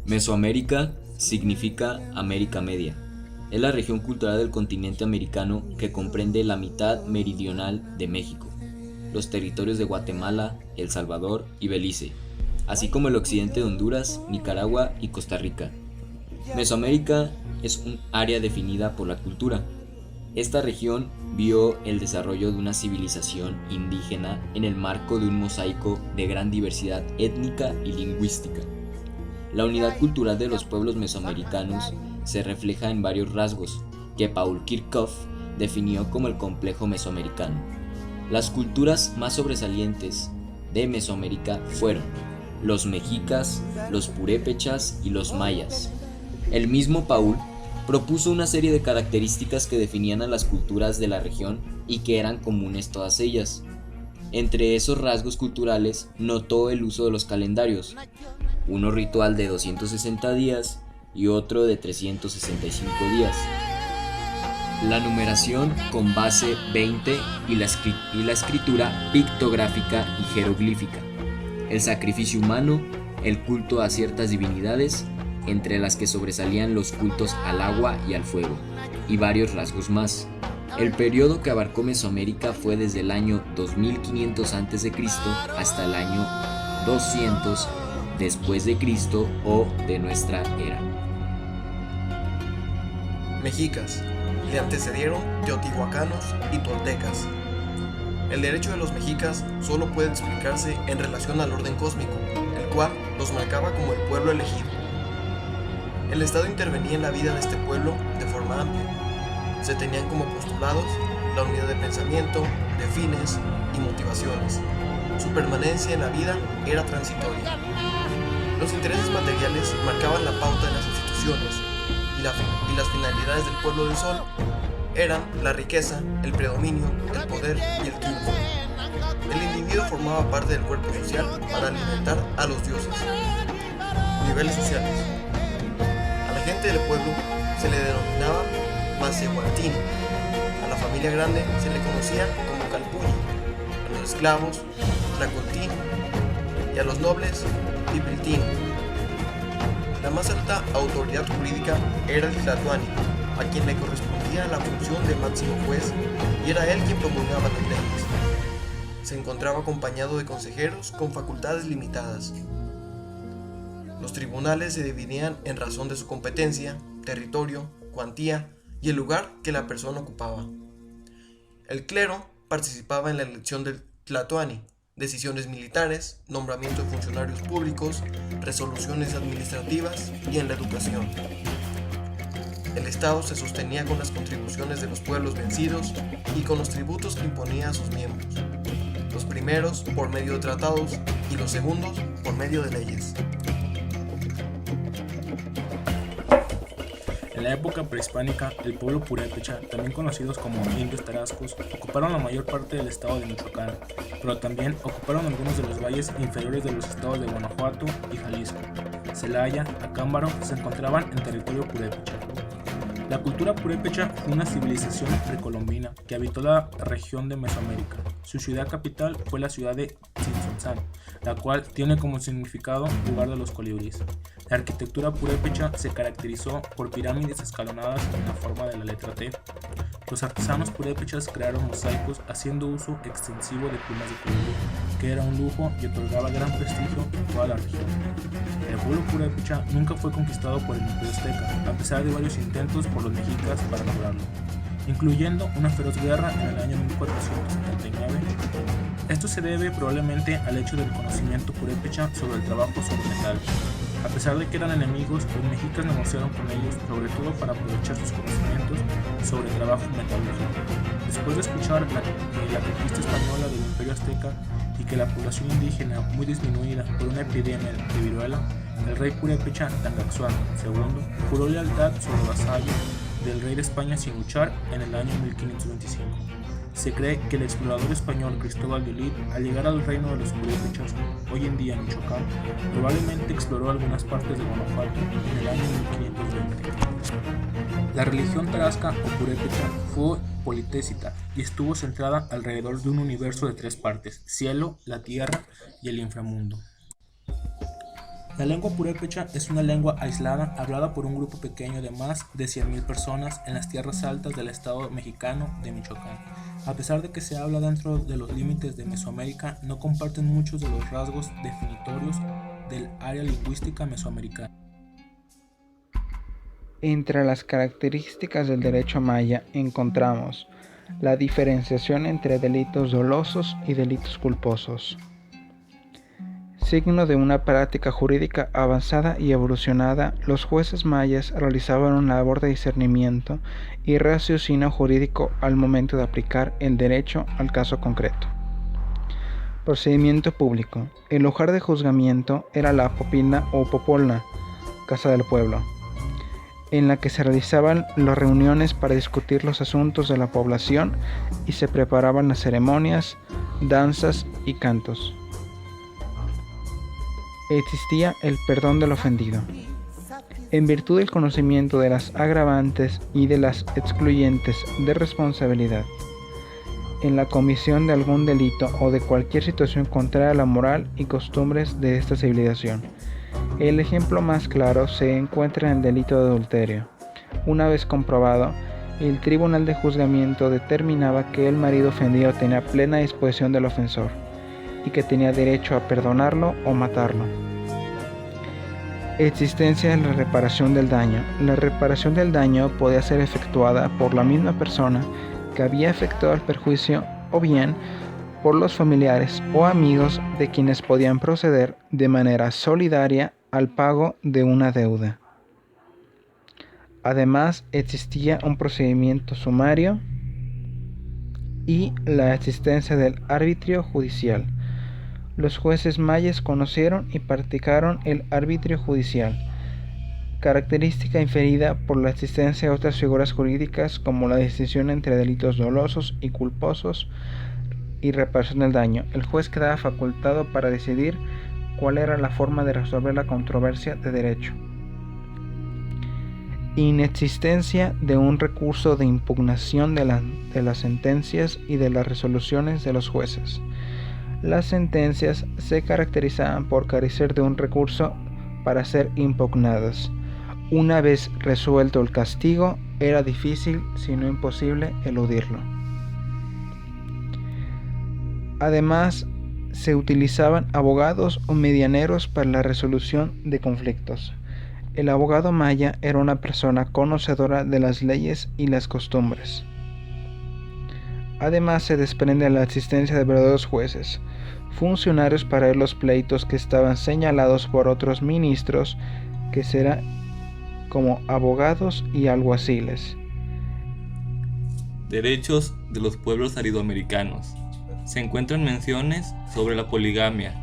Mesoamérica significa América Media. Es la región cultural del continente americano que comprende la mitad meridional de México, los territorios de Guatemala, El Salvador y Belice, así como el occidente de Honduras, Nicaragua y Costa Rica. Mesoamérica es un área definida por la cultura. Esta región vio el desarrollo de una civilización indígena en el marco de un mosaico de gran diversidad étnica y lingüística. La unidad cultural de los pueblos mesoamericanos se refleja en varios rasgos que Paul Kirchhoff definió como el complejo mesoamericano. Las culturas más sobresalientes de Mesoamérica fueron los mexicas, los purépechas y los mayas. El mismo Paul propuso una serie de características que definían a las culturas de la región y que eran comunes todas ellas. Entre esos rasgos culturales notó el uso de los calendarios, uno ritual de 260 días y otro de 365 días. La numeración con base 20 y la escritura pictográfica y jeroglífica. El sacrificio humano, el culto a ciertas divinidades, entre las que sobresalían los cultos al agua y al fuego, y varios rasgos más. El periodo que abarcó Mesoamérica fue desde el año 2500 a.C. hasta el año 200 después de Cristo o de nuestra era. Mexicas. Le antecedieron teotihuacanos y toltecas. El derecho de los mexicas solo puede explicarse en relación al orden cósmico, el cual los marcaba como el pueblo elegido. El Estado intervenía en la vida de este pueblo de forma amplia. Se tenían como postulados la unidad de pensamiento, de fines y motivaciones. Su permanencia en la vida era transitoria. Los intereses materiales marcaban la pauta de las instituciones y las finalidades del pueblo del sol eran la riqueza, el predominio, el poder y el triunfo. El individuo formaba parte del cuerpo social para alimentar a los dioses. Niveles sociales. A la gente del pueblo se le denominaba macehualtín. A la familia grande se le conocía como calpulli. A los esclavos, tlacoltín, y a los nobles, pipiltín. La más alta autoridad jurídica era el tlatoani, a quien le correspondía la función de máximo juez, y era él quien promulgaba las leyes. Se encontraba acompañado de consejeros con facultades limitadas. Los tribunales se dividían en razón de su competencia, territorio, cuantía y el lugar que la persona ocupaba. El clero participaba en la elección del tlatoani, decisiones militares, nombramiento de funcionarios públicos, resoluciones administrativas y en la educación. El Estado se sostenía con las contribuciones de los pueblos vencidos y con los tributos que imponía a sus miembros, los primeros por medio de tratados y los segundos por medio de leyes. En la época prehispánica, el pueblo purépecha, también conocidos como indios tarascos, ocuparon la mayor parte del estado de Michoacán, pero también ocuparon algunos de los valles inferiores de los estados de Guanajuato y Jalisco. Celaya, Acámbaro se encontraban en territorio purépecha. La cultura purépecha fue una civilización precolombina que habitó la región de Mesoamérica. Su ciudad capital fue la ciudad de Tzintzuntzan, la cual tiene como significado lugar de los colibríes. La arquitectura purépecha se caracterizó por pirámides escalonadas en la forma de la letra T. Los artesanos purépechas crearon mosaicos haciendo uso extensivo de plumas de colibrí, que era un lujo y otorgaba gran prestigio en toda la región. El pueblo purépecha nunca fue conquistado por el Imperio Azteca, a pesar de varios intentos por los mexicas para lograrlo, incluyendo una feroz guerra en el año 1479. Esto se debe probablemente al hecho del conocimiento purépecha sobre el trabajo sobre metal. A pesar de que eran enemigos, los mexicas negociaron con ellos, sobre todo para aprovechar sus conocimientos sobre trabajo metalúrgico. Después de escuchar la conquista española del Imperio Azteca y que la población indígena muy disminuida por una epidemia de viruela, el rey purépecha Tangaxuan II juró lealtad sobre vasallo del rey de España sin luchar en el año 1525. Se cree que el explorador español Cristóbal de Olid, al llegar al reino de los purépechas, hoy en día Michoacán, probablemente exploró algunas partes de Guanajuato en el año 1520. La religión tarasca o purépecha fue politésica y estuvo centrada alrededor de un universo de tres partes: cielo, la tierra y el inframundo. La lengua purépecha es una lengua aislada hablada por un grupo pequeño de más de 100.000 personas en las tierras altas del estado mexicano de Michoacán. A pesar de que se habla dentro de los límites de Mesoamérica, no comparten muchos de los rasgos definitorios del área lingüística mesoamericana. Entre las características del derecho maya encontramos la diferenciación entre delitos dolosos y delitos culposos. Signo de una práctica jurídica avanzada y evolucionada, los jueces mayas realizaban una labor de discernimiento y raciocinio jurídico al momento de aplicar el derecho al caso concreto. Procedimiento público. El lugar de juzgamiento era la popilna o popolna, casa del pueblo, en la que se realizaban las reuniones para discutir los asuntos de la población y se preparaban las ceremonias, danzas y cantos. Existía el perdón del ofendido. En virtud del conocimiento de las agravantes y de las excluyentes de responsabilidad, en la comisión de algún delito o de cualquier situación contraria a la moral y costumbres de esta civilización. El ejemplo más claro se encuentra en el delito de adulterio. Una vez comprobado, el tribunal de juzgamiento determinaba que el marido ofendido tenía plena disposición del ofensor y que tenía derecho a perdonarlo o matarlo. Existencia de la reparación del daño. La reparación del daño podía ser efectuada por la misma persona que había efectuado el perjuicio o bien por los familiares o amigos de quienes podían proceder de manera solidaria al pago de una deuda. Además, existía un procedimiento sumario y la existencia del arbitrio judicial. Los jueces mayas conocieron y practicaron el arbitrio judicial, característica inferida por la existencia de otras figuras jurídicas como la distinción entre delitos dolosos y culposos y reparación del daño. El juez quedaba facultado para decidir cuál era la forma de resolver la controversia de derecho. Inexistencia de un recurso de impugnación de las sentencias y de las resoluciones de los jueces. Las sentencias se caracterizaban por carecer de un recurso para ser impugnadas. Una vez resuelto el castigo, era difícil, si no imposible, eludirlo. Además, se utilizaban abogados o medianeros para la resolución de conflictos. El abogado maya era una persona conocedora de las leyes y las costumbres. Además, se desprende la existencia de verdaderos jueces, funcionarios para ver los pleitos que estaban señalados por otros ministros, que serán como abogados y alguaciles. Derechos de los pueblos aridoamericanos. Se encuentran menciones sobre la poligamia.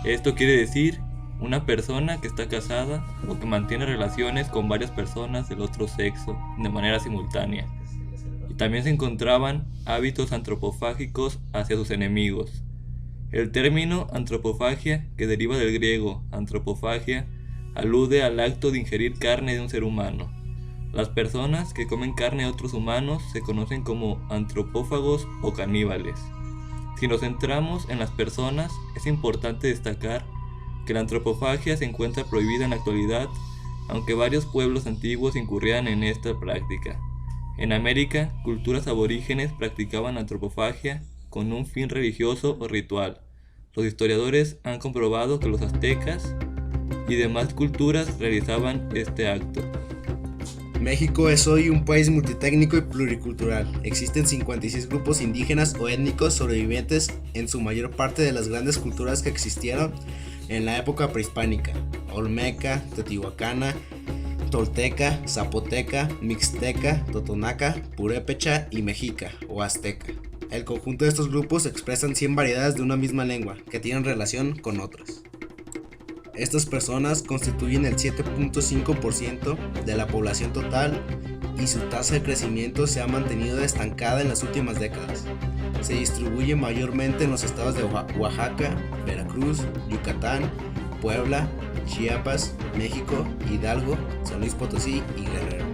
Esto quiere decir una persona que está casada o que mantiene relaciones con varias personas del otro sexo de manera simultánea. Y también se encontraban hábitos antropofágicos hacia sus enemigos. El término antropofagia, que deriva del griego antropofagia, alude al acto de ingerir carne de un ser humano. Las personas que comen carne de otros humanos se conocen como antropófagos o caníbales. Si nos centramos en las personas, es importante destacar que la antropofagia se encuentra prohibida en la actualidad, aunque varios pueblos antiguos incurrían en esta práctica. En América, culturas aborígenes practicaban antropofagia con un fin religioso o ritual. Los historiadores han comprobado que los aztecas y demás culturas realizaban este acto. México es hoy un país multitécnico y pluricultural. Existen 56 grupos indígenas o étnicos sobrevivientes en su mayor parte de las grandes culturas que existieron en la época prehispánica: olmeca, teotihuacana, tolteca, zapoteca, mixteca, totonaca, purépecha y mexica o azteca. El conjunto de estos grupos expresan 100 variedades de una misma lengua que tienen relación con otras. Estas personas constituyen el 7.5% de la población total y su tasa de crecimiento se ha mantenido estancada en las últimas décadas. Se distribuye mayormente en los estados de Oaxaca, Veracruz, Yucatán, Puebla, Chiapas, México, Hidalgo, San Luis Potosí y Guerrero.